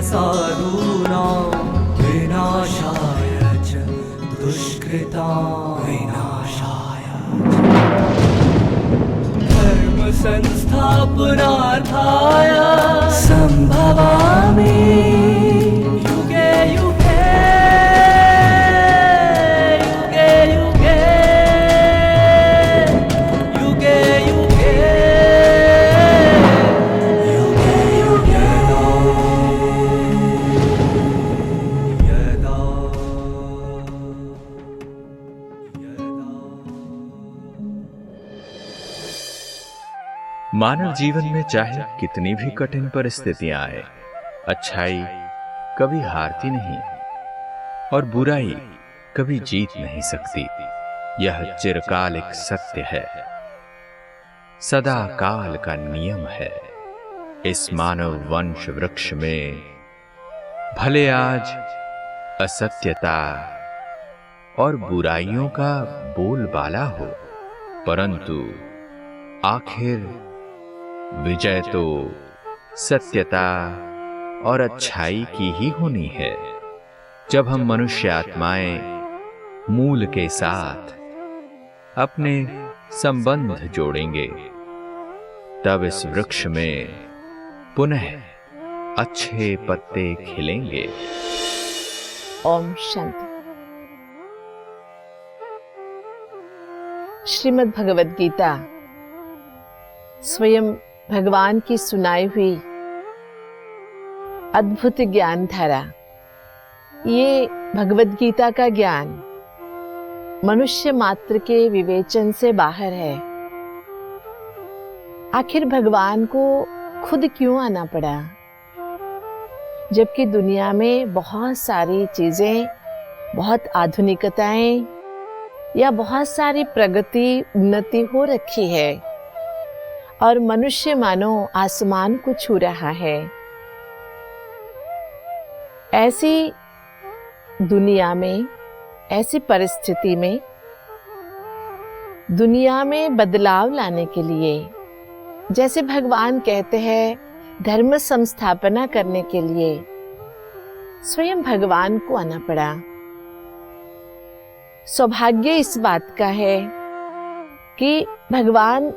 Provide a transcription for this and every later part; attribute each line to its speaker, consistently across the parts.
Speaker 1: साधूनां विनाशाय च दुष्कृतां विनाशाय धर्म संस्थापनार्थाय संभवामि युगे युगे युगे युगे युगे युगे युगे यदा
Speaker 2: मानव जीवन में चाहे कितनी भी कठिन परिस्थितियां आए, अच्छाई कभी हारती नहीं और बुराई कभी जीत नहीं सकती। यह चिरकालिक सत्य है, सदा काल का नियम है। इस मानव वंश वृक्ष में भले आज असत्यता और बुराइयों का बोलबाला हो, परंतु आखिर विजय तो सत्यता और अच्छाई की ही होनी है। जब हम मनुष्य आत्माएं मूल के साथ अपने संबंध जोड़ेंगे, तब इस वृक्ष में पुनः अच्छे पत्ते खिलेंगे।
Speaker 3: ओम शांति। श्रीमद् भगवद गीता स्वयं भगवान की सुनाई हुई अद्भुत ज्ञान धारा। ये भगवद गीता का ज्ञान मनुष्य मात्र के विवेचन से बाहर है। आखिर भगवान को खुद क्यों आना पड़ा, जबकि दुनिया में बहुत सारी चीजें, बहुत आधुनिकताएं या बहुत सारी प्रगति उन्नति हो रखी है और मनुष्य मानो आसमान को छू रहा है। ऐसी दुनिया में, ऐसी परिस्थिति में दुनिया में बदलाव लाने के लिए, जैसे भगवान कहते हैं, धर्म संस्थापना करने के लिए स्वयं भगवान को आना पड़ा। सौभाग्य इस बात का है कि भगवान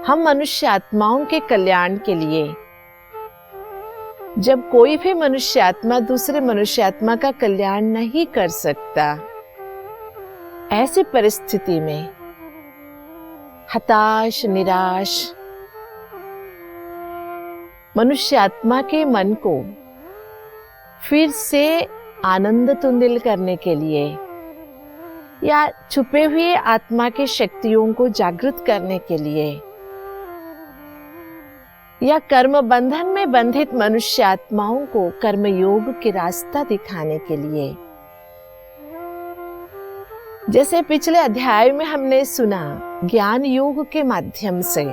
Speaker 3: हम मनुष्य आत्माओं के कल्याण के लिए, जब कोई भी मनुष्य आत्मा दूसरे मनुष्य आत्मा का कल्याण नहीं कर सकता, ऐसी परिस्थिति में हताश निराश मनुष्य आत्मा के मन को फिर से आनंद तुंदिल करने के लिए या छुपे हुए आत्मा के शक्तियों को जागृत करने के लिए या कर्म बंधन में बंधित मनुष्य आत्माओं को कर्म योग के रास्ता दिखाने के लिए, जैसे पिछले अध्याय में हमने सुना, ज्ञान योग के माध्यम से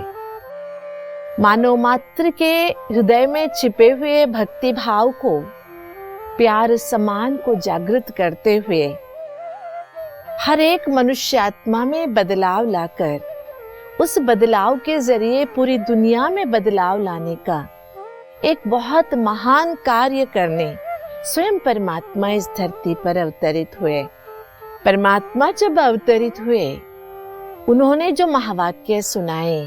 Speaker 3: मानव मात्र के हृदय में छिपे हुए भक्ति भाव को, प्यार सम्मान को जागृत करते हुए हर एक मनुष्य आत्मा में बदलाव लाकर उस बदलाव के जरिए पूरी दुनिया में बदलाव लाने का एक बहुत महान कार्य करने स्वयं परमात्मा इस धरती पर अवतरित हुए। परमात्मा जब अवतरित हुए, उन्होंने जो महावाक्य सुनाए,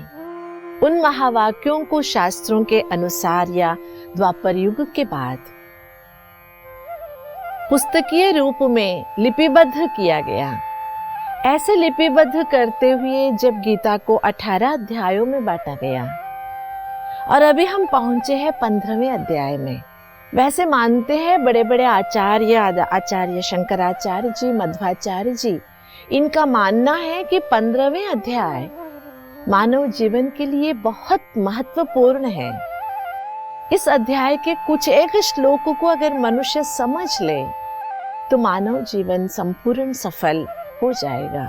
Speaker 3: उन महावाक्यों को शास्त्रों के अनुसार या द्वापर युग के बाद पुस्तकीय रूप में लिपिबद्ध किया गया। ऐसे लिपिबद्ध करते हुए जब गीता को 18 अध्यायों में बांटा गया और अभी हम पहुंचे हैं 15वें अध्याय में। वैसे मानते हैं बड़े बड़े आचार्य शंकराचार्य जी, मध्वाचार्य जी, इनका मानना है कि 15वें अध्याय मानव जीवन के लिए बहुत महत्वपूर्ण है। इस अध्याय के कुछ एक श्लोकों को अगर मनुष्य समझ ले तो मानव जीवन संपूर्ण सफल हो जाएगा,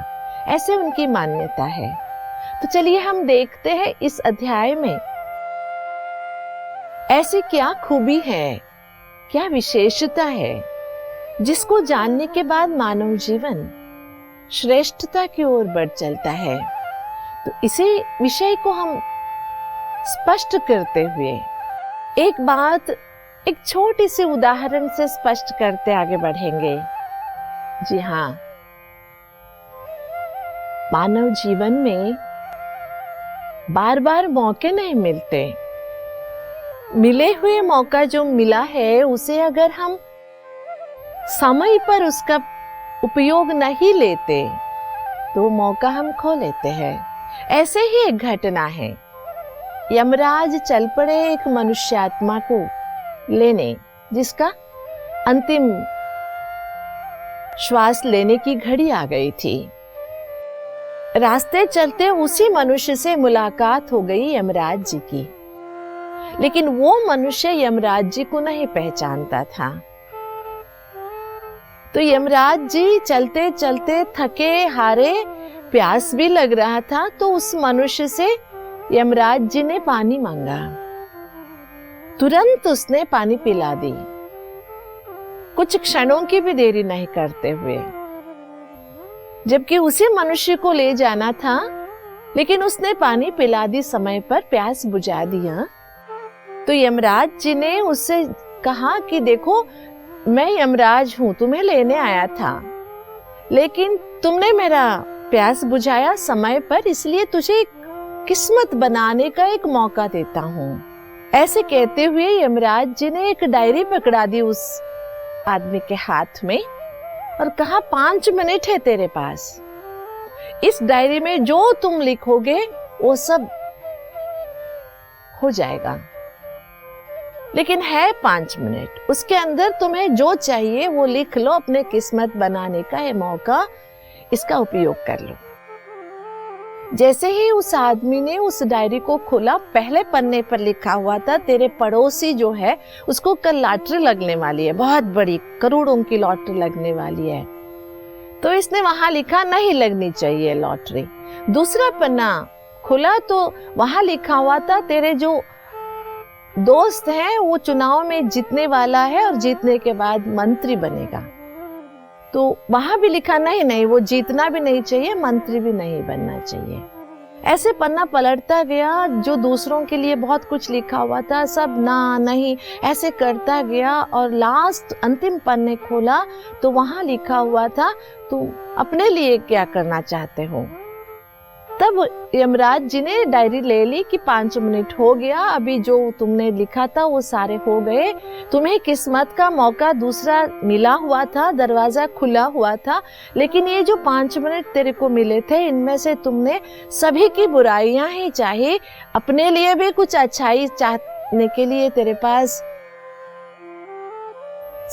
Speaker 3: ऐसे उनकी मान्यता है। तो चलिए हम देखते हैं इस अध्याय में ऐसी क्या खूबी है, क्या विशेषता है, जिसको जानने के बाद मानव जीवन श्रेष्ठता की ओर बढ़ चलता है। तो इसी विषय को हम स्पष्ट करते हुए एक बात एक छोटी सी उदाहरण से स्पष्ट करते आगे बढ़ेंगे। जी हाँ, मानव जीवन में बार बार मौके नहीं मिलते। मिले हुए मौका जो मिला है उसे अगर हम समय पर उसका उपयोग नहीं लेते तो मौका हम खो लेते हैं। ऐसे ही एक घटना है, यमराज चल पड़े एक मनुष्यात्मा को लेने, जिसका अंतिम श्वास लेने की घड़ी आ गई थी। रास्ते चलते उसी मनुष्य से मुलाकात हो गई यमराज जी की, लेकिन वो मनुष्य यमराज जी को नहीं पहचानता था। तो यमराज जी चलते चलते थके हारे, प्यास भी लग रहा था, तो उस मनुष्य से यमराज जी ने पानी मांगा। तुरंत उसने पानी पिला दी, कुछ क्षणों की भी देरी नहीं करते हुए। जबकि उसी मनुष्य को ले जाना था, लेकिन उसने पानी पिला दी, समय पर प्यास बुझा दिया। तो यमराज जी ने उससे कहा कि देखो, मैं यमराज हूं, तुम्हें लेने आया था, लेकिन तुमने मेरा प्यास बुझाया समय पर, इसलिए तुझे किस्मत बनाने का एक मौका देता हूं। ऐसे कहते हुए यमराज जी ने एक डायरी पकड़ा दी उस आदमी के हाथ में और कहा, 5 मिनट है तेरे पास, इस डायरी में जो तुम लिखोगे वो सब हो जाएगा, लेकिन है 5 मिनट, उसके अंदर तुम्हें जो चाहिए वो लिख लो, अपने किस्मत बनाने का है मौका, इसका उपयोग कर लो। जैसे ही उस आदमी ने उस डायरी को खोला, पहले पन्ने पर लिखा हुआ था, तेरे पड़ोसी जो है उसको कल लॉटरी लगने वाली है, बहुत बड़ी करोड़ों की लॉटरी लगने वाली है। तो इसने वहां लिखा, नहीं लगनी चाहिए लॉटरी। दूसरा पन्ना खुला तो वहां लिखा हुआ था, तेरे जो दोस्त है वो चुनाव में जीतने वाला है और जीतने के बाद मंत्री बनेगा। तो वहां भी लिखा, नहीं, वो जीतना भी नहीं चाहिए, मंत्री भी नहीं बनना चाहिए। ऐसे पन्ना पलटता गया, जो दूसरों के लिए बहुत कुछ लिखा हुआ था सब ना नहीं ऐसे करता गया, और लास्ट अंतिम पन्ने खोला तो वहां लिखा हुआ था, तुम अपने लिए क्या करना चाहते हो। तब यमराज जी ने डायरी ले ली कि 5 मिनट हो गया, अभी जो तुमने लिखा था वो सारे हो गए, तुम्हें किस्मत का मौका दूसरा मिला हुआ था, दरवाजा खुला हुआ था, लेकिन ये जो 5 मिनट तेरे को मिले थे, इनमें से तुमने सभी की बुराइयां ही चाही, अपने लिए भी कुछ अच्छाई चाहने के लिए तेरे पास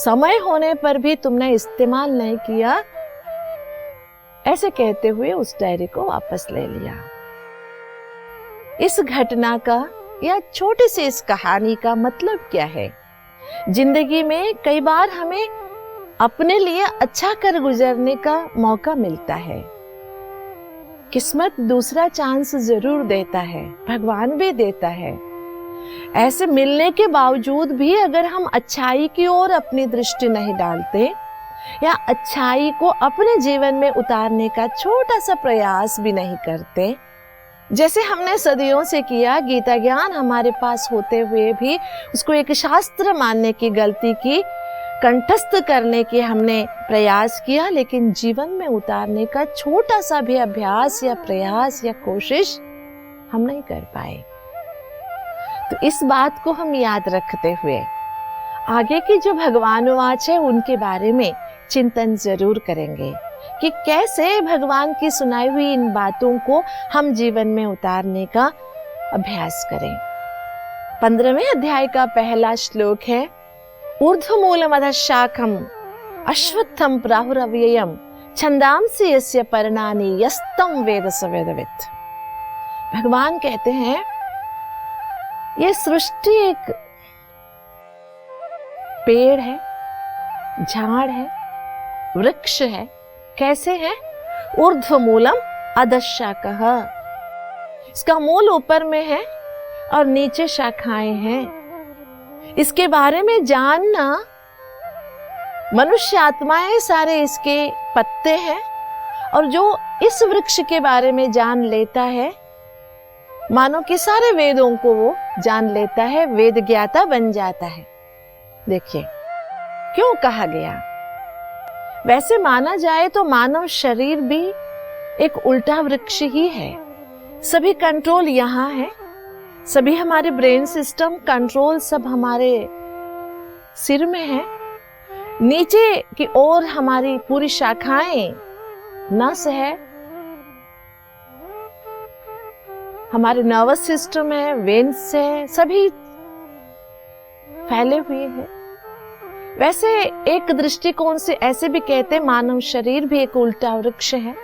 Speaker 3: समय होने पर भी तुमने इस्तेमाल नहीं किया। ऐसे कहते हुए उस डायरी को वापस ले लिया। इस घटना का या छोटी सी इस कहानी का मतलब क्या है? जिंदगी में कई बार हमें अपने लिए अच्छा कर गुजरने का मौका मिलता है। किस्मत दूसरा चांस जरूर देता है, भगवान भी देता है। ऐसे मिलने के बावजूद भी अगर हम अच्छाई की ओर अपनी दृष्टि नहीं डालते या अच्छाई को अपने जीवन में उतारने का छोटा सा प्रयास भी नहीं करते, जैसे हमने सदियों से किया, गीता ज्ञान हमारे पास होते हुए भी उसको एक शास्त्र मानने की गलती की, कंठस्थ करने की हमने प्रयास किया, लेकिन जीवन में उतारने का छोटा सा भी अभ्यास या प्रयास या कोशिश हम नहीं कर पाए। तो इस बात को हम याद रखते हुए आगे की जो भगवानुवाच है उनके बारे में चिंतन जरूर करेंगे कि कैसे भगवान की सुनाई हुई इन बातों को हम जीवन में उतारने का अभ्यास करें। 15वें अध्याय का पहला श्लोक है, ऊर्ध्वमूलमधःशाखम् अश्वत्थं प्राहुरव्ययम् छन्दांसि यस्य पर्णानि यस्तं वेद स वेदवित्। भगवान कहते हैं ये सृष्टि एक पेड़ है, झाड़ है, वृक्ष है। कैसे है? ऊर्ध्वमूलम अधःशाखः, इसका मूल ऊपर में है और नीचे शाखाएं हैं। इसके बारे में जानना, मनुष्य आत्माएं सारे इसके पत्ते हैं, और जो इस वृक्ष के बारे में जान लेता है, मानो कि सारे वेदों को वो जान लेता है, वेद ज्ञाता बन जाता है। देखिए क्यों कहा गया। वैसे माना जाए तो मानव शरीर भी एक उल्टा वृक्ष ही है। सभी कंट्रोल यहाँ है, सभी हमारे ब्रेन सिस्टम कंट्रोल सब हमारे सिर में है। नीचे की ओर हमारी पूरी शाखाएं नस है, हमारे नर्वस सिस्टम है, वेन्स है, सभी फैले हुए हैं। वैसे एक दृष्टिकोण से ऐसे भी कहते हैं मानव शरीर भी एक उल्टा वृक्ष है,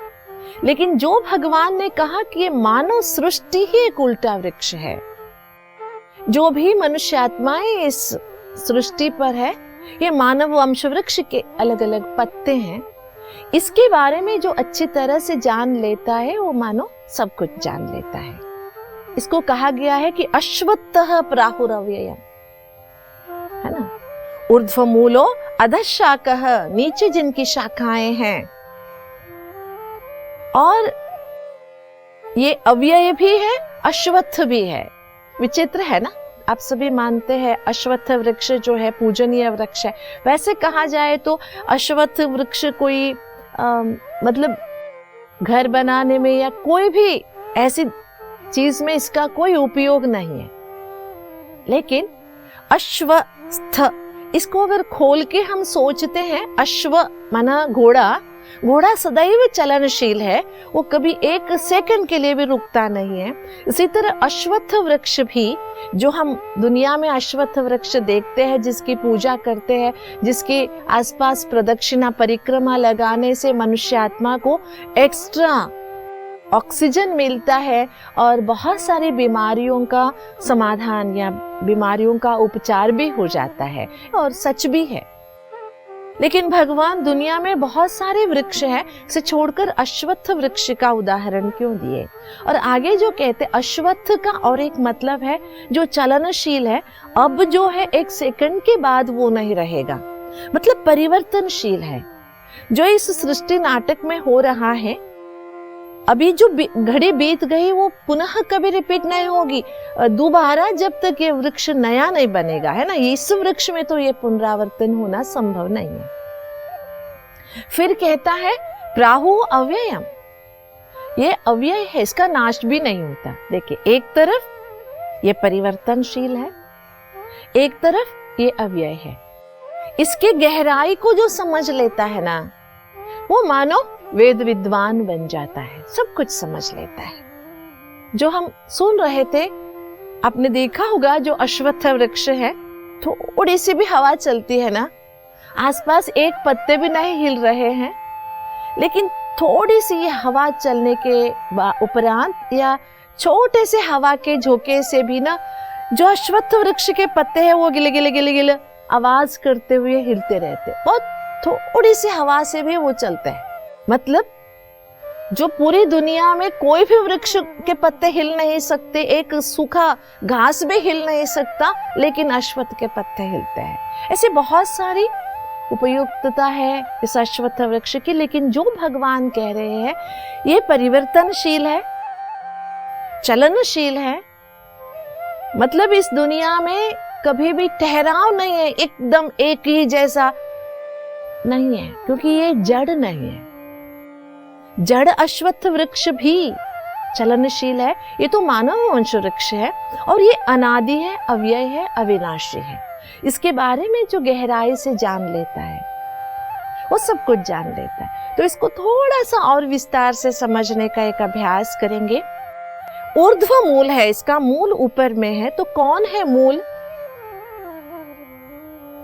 Speaker 3: लेकिन जो भगवान ने कहा कि ये मानव सृष्टि ही एक उल्टा वृक्ष है। जो भी मनुष्य आत्माएं इस सृष्टि पर है, ये मानव वंश वृक्ष के अलग अलग पत्ते हैं। इसके बारे में जो अच्छी तरह से जान लेता है वो मानो सब कुछ जान लेता है। इसको कहा गया है कि अश्वत्थः प्राहुरव्ययम्, है ना। ऊर्ध्व मूलो अधः शाखः, नीचे जिनकी शाखाएं हैं, और ये अव्यय भी है, अश्वत्थ भी है। विचित्र है ना। आप सभी मानते हैं अश्वत्थ वृक्ष जो है पूजनीय वृक्ष है। वैसे कहा जाए तो अश्वत्थ वृक्ष कोई मतलब घर बनाने में या कोई भी ऐसी चीज में इसका कोई उपयोग नहीं है, लेकिन अश्वस्थ, इसको अगर खोल के हम सोचते हैं, अश्व माना घोड़ा, घोड़ा सदैव चलनशील है, वो कभी एक सेकंड के लिए भी रुकता नहीं है। इसी तरह अश्वत्थ वृक्ष भी, जो हम दुनिया में अश्वत्थ वृक्ष देखते हैं, जिसकी पूजा करते हैं, जिसके आसपास प्रदक्षिणा परिक्रमा लगाने से मनुष्य आत्मा को एक्स्ट्रा ऑक्सीजन मिलता है और बहुत सारी बीमारियों का समाधान या बीमारियों का उपचार भी हो जाता है, और सच भी है। लेकिन भगवान दुनिया में बहुत सारे वृक्ष हैं, से छोड़कर अश्वत्थ वृक्ष का उदाहरण क्यों दिए। और आगे जो कहते अश्वत्थ का और एक मतलब है जो चलनशील है, अब जो है एक सेकंड के बाद वो नहीं रहेगा, मतलब परिवर्तनशील है। जो इस सृष्टि नाटक में हो रहा है, अभी जो घड़ी बीत गई वो पुनः कभी रिपीट नहीं होगी दोबारा, जब तक ये वृक्ष नया नहीं बनेगा, है ना। इस वृक्ष में तो ये पुनरावर्तन होना संभव नहीं है। फिर कहता है प्राहु अव्ययम्, ये अव्यय है, इसका नाश भी नहीं होता। देखिए, एक तरफ ये परिवर्तनशील है, एक तरफ ये अव्यय है। इसके गहराई को जो समझ लेता है ना, वो मानो वेद विद्वान बन जाता है, सब कुछ समझ लेता है। जो हम सुन रहे थे, आपने देखा होगा जो अश्वत्थ वृक्ष है, थोड़ी सी भी हवा चलती है ना, आसपास एक पत्ते भी नहीं हिल रहे हैं, लेकिन थोड़ी सी ये हवा चलने के उपरांत या छोटे से हवा के झोंके से भी ना, जो अश्वत्थ वृक्ष के पत्ते हैं वो गिले गिले गिले गिले आवाज करते हुए हिलते रहते। बहुत थोड़ी सी हवा से भी वो चलते हैं। मतलब जो पूरी दुनिया में कोई भी वृक्ष के पत्ते हिल नहीं सकते, एक सूखा घास भी हिल नहीं सकता, लेकिन अश्वत्थ के पत्ते हिलते हैं। ऐसे बहुत सारी उपयुक्तता है इस अश्वत्थ वृक्ष की। लेकिन जो भगवान कह रहे हैं ये परिवर्तनशील है, चलनशील है, मतलब इस दुनिया में कभी भी ठहराव नहीं है, एकदम एक ही जैसा नहीं है, क्योंकि ये जड़ नहीं है। जड़ अश्वत्थ वृक्ष भी चलनशील है, ये तो मानव वंश वृक्ष है, और ये अनादि है, अव्यय है, अविनाशी है। इसके बारे में जो गहराई से जान लेता है वो सब कुछ जान लेता है। तो इसको थोड़ा सा और विस्तार से समझने का एक अभ्यास करेंगे। ऊर्ध्व मूल है, इसका मूल ऊपर में है, तो कौन है मूल?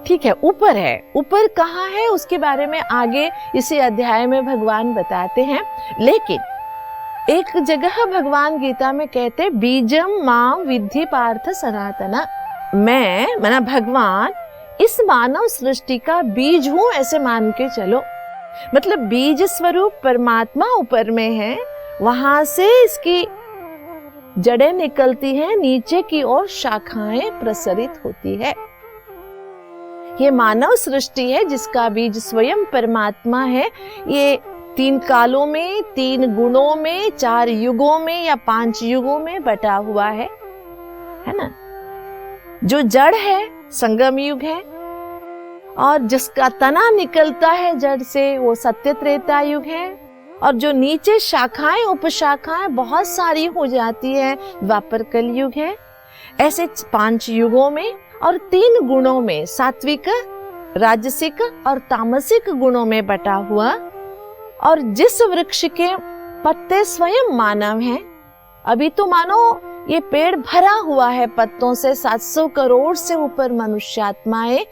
Speaker 3: ठीक है, ऊपर है। ऊपर कहाँ है उसके बारे में आगे इसी अध्याय में भगवान बताते हैं। लेकिन एक जगह भगवान गीता में कहते, बीजम मां विद्धि पार्थ सनातना, मैं माना भगवान इस मानव सृष्टि का बीज हूं, ऐसे मान के चलो। मतलब बीज स्वरूप परमात्मा ऊपर में है, वहां से इसकी जड़ें निकलती हैं, नीचे की ओर शाखाएं प्रसरित होती है। ये मानव सृष्टि है जिसका बीज स्वयं परमात्मा है। ये 3 कालों में, 3 गुणों में, 4 युगों में या 5 युगों में बटा हुआ है ना। जो जड़ है संगम युग है, और जिसका तना निकलता है जड़ से वो सत्य त्रेता युग है, और जो नीचे शाखाएं उपशाखाएं बहुत सारी हो जाती है द्वापर कल युग है। ऐसे 5 युगों में और 3 गुणों में, सात्विक, राजसिक और तामसिक गुणों में बटा हुआ, और जिस वृक्ष के पत्ते स्वयं मानव हैं, अभी तो मानो ये पेड़ भरा हुआ है पत्तों से, 700 करोड़ से ऊपर मनुष्यात्माएं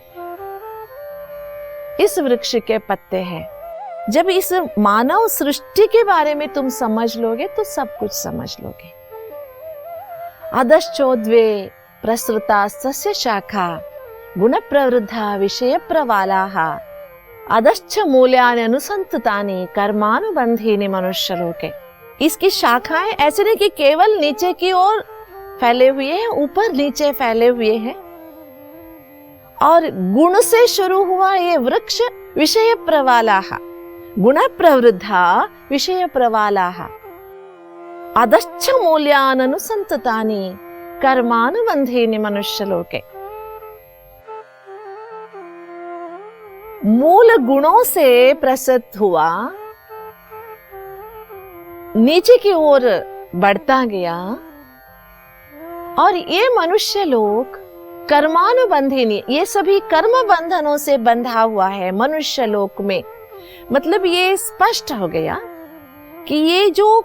Speaker 3: इस वृक्ष के पत्ते हैं। जब इस मानव सृष्टि के बारे में तुम समझ लोगे तो सब कुछ समझ लोगे। अधश्चोद्वे प्रसृता सस्य शाखा गुण प्रवृद्धा विषय प्रवालाः अधश्च मूल्यानि अनुसंततानि कर्मानुबंधीनि मनुष्यलोके। इसकी शाखाएं ऐसे नहीं कि केवल नीचे की ओर फैले हुए हैं, ऊपर नीचे फैले हुए हैं, और गुण से शुरू हुआ ये वृक्ष विषय प्रवालाः, गुण प्रवृद्धा विषय प्रवालाः अधश्च मूल्यानि अनुसंततानि कर्मानुबंधीनि मनुष्यलोके। मूल गुणों से प्रसन्न हुआ, नीचे की ओर बढ़ता गया, और ये मनुष्य लोक कर्मानुबंधिनी, ये सभी कर्म बंधनों से बंधा हुआ है मनुष्य लोक में। मतलब ये स्पष्ट हो गया कि ये जो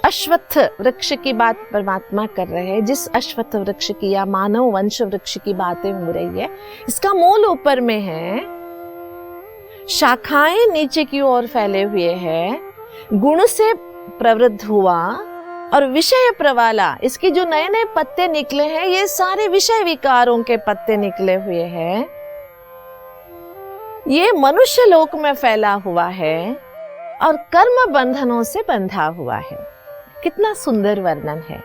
Speaker 3: अश्वत्थ वृक्ष की बात परमात्मा कर रहे हैं, जिस अश्वत्थ वृक्ष की या मानव वंश वृक्ष की बातें हो रही है, इसका मूल ऊपर में है, शाखाएं नीचे की ओर फैले हुए हैं, गुण से प्रवृद्ध हुआ, और विषय प्रवाला, इसकी जो नए नए पत्ते निकले हैं ये सारे विषय विकारों के पत्ते निकले हुए हैं। ये मनुष्य लोक में फैला हुआ है और कर्म बंधनों से बंधा हुआ है। कितना सुंदर वर्णन है।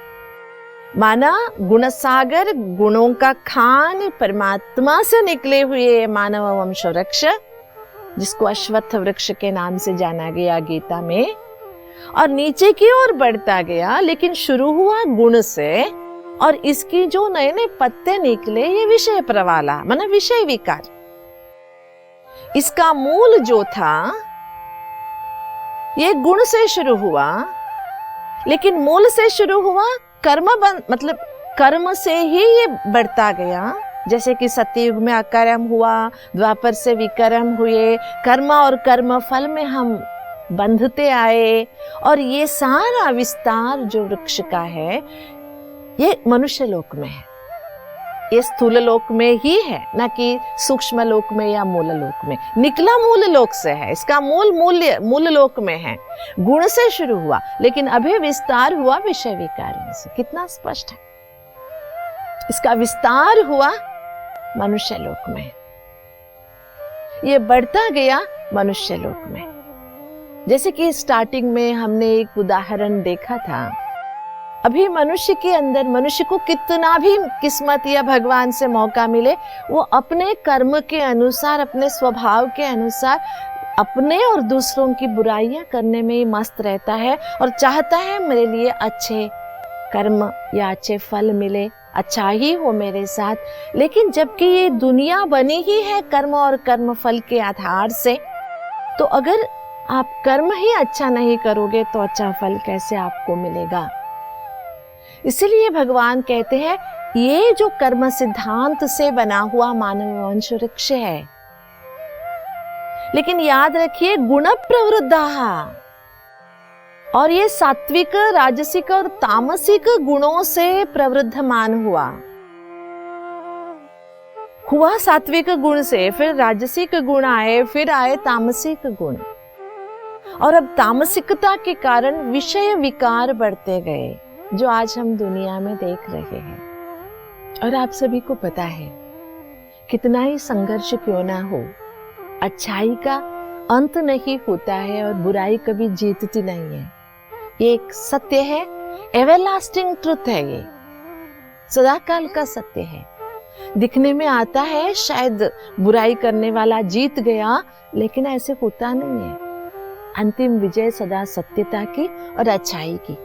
Speaker 3: माना गुण सागर, गुणों का खान, परमात्मा से निकले हुए मानव वंश वृक्ष, जिसको अश्वत्थ वृक्ष के नाम से जाना गया गीता में, और नीचे की ओर बढ़ता गया, लेकिन शुरू हुआ गुण से, और इसकी जो नए नए पत्ते निकले ये विषय प्रवाला, माना विषय विकार। इसका मूल जो था ये गुण से शुरू हुआ, लेकिन मूल से शुरू हुआ कर्म मतलब कर्म से ही ये बढ़ता गया। जैसे कि सतयुग में अकर्म हुआ, द्वापर से विकर्म हुए, कर्म और कर्म फल में हम बंधते आए, और ये सारा विस्तार जो वृक्ष का है ये मनुष्य लोक में है, ये स्थूल लोक में ही है, न कि सूक्ष्म लोक में या मूल लोक में। निकला मूल लोक से है, इसका मूल लोक में है। गुण से शुरू हुआ, लेकिन अभी विस्तार हुआ विषय विकारों से। कितना स्पष्ट है। इसका विस्तार हुआ मनुष्य लोक में, ये बढ़ता गया मनुष्य लोक में। जैसे कि स्टार्टिंग में हमने एक उदाहरण देखा था, अभी मनुष्य के अंदर, मनुष्य को कितना भी किस्मत या भगवान से मौका मिले, वो अपने कर्म के अनुसार, अपने स्वभाव के अनुसार अपने और दूसरों की बुराइयां करने में ही मस्त रहता है, और चाहता है मेरे लिए अच्छे कर्म या अच्छे फल मिले, अच्छा ही हो मेरे साथ। लेकिन जबकि ये दुनिया बनी ही है कर्म और कर्म फल के आधार से, तो अगर आप कर्म ही अच्छा नहीं करोगे तो अच्छा फल कैसे आपको मिलेगा। इसलिए भगवान कहते हैं ये जो कर्म सिद्धांत से बना हुआ मानव वंश वृक्ष है, लेकिन याद रखिए गुण प्रवृद्धाः, और ये सात्विक, राजसिक और तामसिक गुणों से प्रवृद्धमान हुआ सात्विक गुण से, फिर राजसिक गुण आए, फिर आए तामसिक गुण, और अब तामसिकता के कारण विषय विकार बढ़ते गए, जो आज हम दुनिया में देख रहे हैं। और आप सभी को पता है कितना ही संघर्ष क्यों ना हो, अच्छाई का अंत नहीं होता है और बुराई कभी जीतती नहीं है। ये एक सत्य है, एवरलास्टिंग ट्रुथ है, ये सदाकाल का सत्य है। दिखने में आता है शायद बुराई करने वाला जीत गया, लेकिन ऐसे होता नहीं है। अंतिम विजय सदा सत्यता की और अच्छाई की।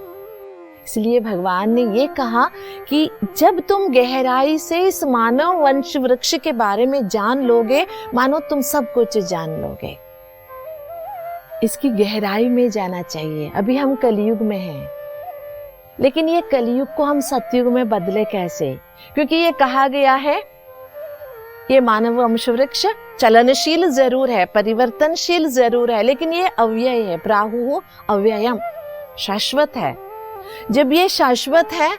Speaker 3: इसलिए भगवान ने ये कहा कि जब तुम गहराई से इस मानव वंश वृक्ष के बारे में जान लोगे, मानो तुम सब कुछ जान लोगे। इसकी गहराई में जाना चाहिए। अभी हम कलयुग में हैं, लेकिन ये कलयुग को हम सतयुग में बदले कैसे? क्योंकि ये कहा गया है, ये मानव वंश वृक्ष चलनशील जरूर है, परिवर्तनशील जरूर है, लेकिन ये अव्यय है। प्राहुः अव्ययम, शाश्वत है। जब ये शाश्वत है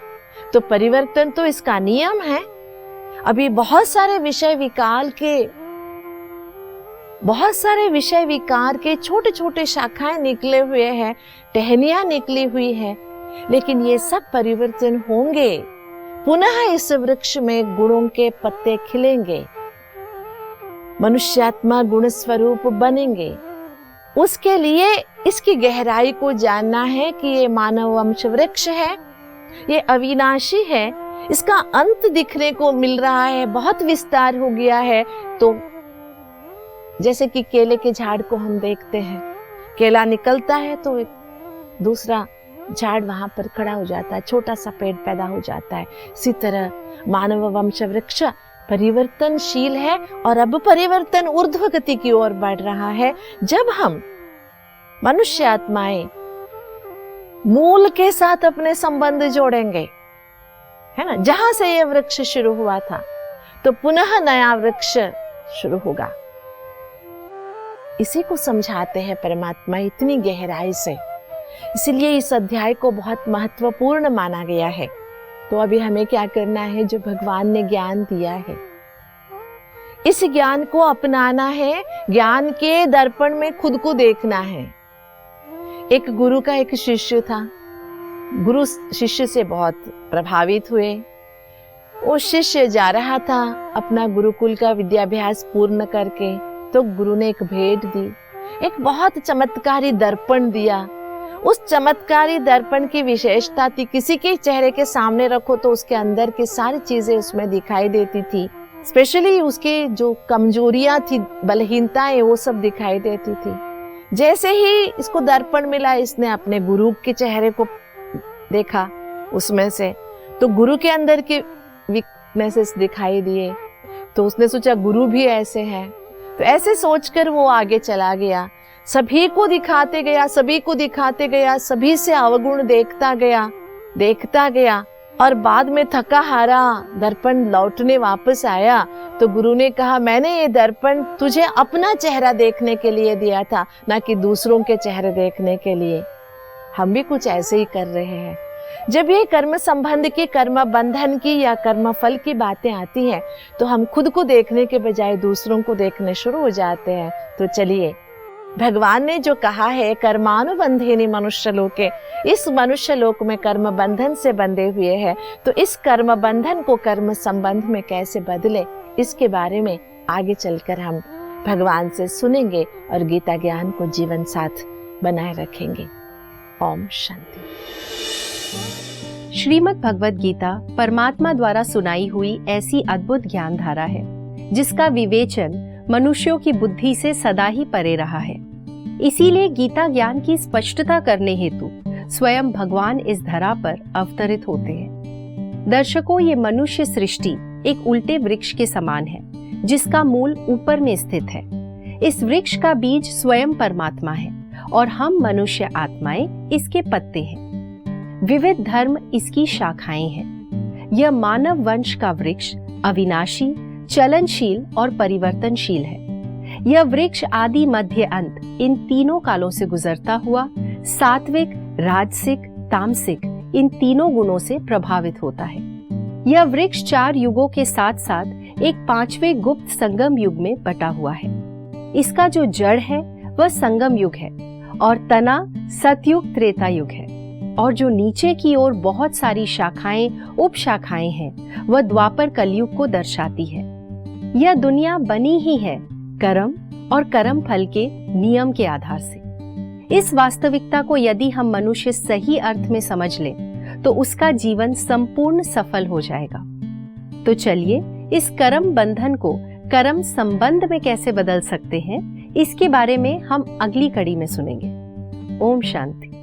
Speaker 3: तो परिवर्तन तो इसका नियम है। अभी बहुत सारे विषय विकार के छोटे छोटे शाखाएं निकले हुए हैं, टहनियां निकली हुई है, लेकिन ये सब परिवर्तन होंगे। पुनः इस वृक्ष में गुणों के पत्ते खिलेंगे, मनुष्यात्मा गुण स्वरूप बनेंगे। उसके लिए इसकी गहराई को जानना है कि ये मानव वंश वृक्ष है, ये अविनाशी है, इसका अंत दिखने को मिल रहा है, बहुत विस्तार हो गया है। तो जैसे कि केले के झाड़ को हम देखते हैं, केला निकलता है तो एक दूसरा झाड़ वहां पर खड़ा हो जाता है, छोटा सा पेड़ पैदा हो जाता है। इसी तरह मानव वंश वृक्ष परिवर्तनशील है और अब परिवर्तन ऊर्ध्व गति की ओर बढ़ रहा है। जब हम मनुष्य आत्माएं मूल के साथ अपने संबंध जोड़ेंगे, है ना, जहां से यह वृक्ष शुरू हुआ था, तो पुनः नया वृक्ष शुरू होगा। इसी को समझाते हैं परमात्मा इतनी गहराई से। इसलिए इस अध्याय को बहुत महत्वपूर्ण माना गया है। तो अभी हमें क्या करना है? जो भगवान ने ज्ञान दिया है, इस ज्ञान को अपनाना है, ज्ञान के दर्पण में खुद को देखना है। एक गुरु का एक शिष्य था, गुरु शिष्य से बहुत प्रभावित हुए। वो शिष्य जा रहा था अपना गुरुकुल का विद्याभ्यास पूर्ण करके, तो गुरु ने एक भेंट दी, एक बहुत चमत्कारी दर्पण दिया। उस चमत्कारी दर्पण की विशेषता थी, किसी के चेहरे के सामने रखो तो उसके अंदर की सारी चीजें उसमें दिखाई देती थी। स्पेशली उसके जो कमजोरियां थी, बलहीनताएं, वो सब दिखाई देती थी। जैसे ही इसको दर्पण मिला, इसने अपने गुरु के चेहरे को देखा उसमें से, तो गुरु के अंदर के वीकनेसेस दिखाई दिए। तो उसने सोचा गुरु भी ऐसे हैं, तो ऐसे सोचकर वो आगे चला गया, सभी को दिखाते गया, सभी से अवगुण देखता गया और बाद में थका हारा दर्पण लौटने वापस आया। तो गुरु ने कहा, मैंने ये दर्पण तुझे अपना चेहरा देखने के लिए दिया था, ना कि दूसरों के चेहरे देखने के लिए। हम भी कुछ ऐसे ही कर रहे हैं। जब ये कर्म संबंध की, कर्म बंधन की या कर्म फल की बातें आती हैं, तो हम खुद को देखने के बजाय दूसरों को देखने शुरू हो जाते हैं। तो चलिए, भगवान ने जो कहा है कर्मानुबंधेनि मनुष्य लोके, इस मनुष्य लोक में कर्म बंधन से बंधे हुए हैं, तो इस कर्म बंधन को कर्म संबंध में कैसे बदले, इसके बारे में आगे चलकर हम भगवान से सुनेंगे और गीता ज्ञान को जीवन साथ बनाए रखेंगे। ओम शांति।
Speaker 4: श्रीमद् भगवद गीता परमात्मा द्वारा सुनाई हुई ऐसी अद्भुत ज्ञान धारा है जिसका विवेचन मनुष्यों की बुद्धि से सदा ही परे रहा है। इसीलिए गीता ज्ञान की स्पष्टता करने हेतु स्वयं भगवान इस धरा पर अवतरित होते हैं। दर्शकों, ये मनुष्य सृष्टि एक उल्टे वृक्ष के समान है जिसका मूल ऊपर में स्थित है। इस वृक्ष का बीज स्वयं परमात्मा है और हम मनुष्य आत्माएं इसके पत्ते हैं। विविध धर्म इसकी शाखाएं हैं। यह मानव वंश का वृक्ष अविनाशी, चलनशील और परिवर्तनशील है। यह वृक्ष आदि मध्य अंत इन तीनों कालों से गुजरता हुआ सात्विक, राजसिक, तामसिक इन तीनों गुणों से प्रभावित होता है। यह वृक्ष 4 युगों के साथ साथ एक 5वें गुप्त संगम युग में बटा हुआ है। इसका जो जड़ है वह संगम युग है और तना सतयुग त्रेता युग है, और जो नीचे की ओर बहुत सारी शाखाएं, उपशाखाएं हैं, वह द्वापर कलयुग को दर्शाती है। यह दुनिया बनी ही है कर्म और कर्म फल के नियम के आधार से। इस वास्तविकता को यदि हम मनुष्य सही अर्थ में समझ लें तो उसका जीवन संपूर्ण सफल हो जाएगा। तो चलिए, इस कर्म बंधन को कर्म संबंध में कैसे बदल सकते हैं, इसके बारे में हम अगली कड़ी में सुनेंगे। ओम शांति।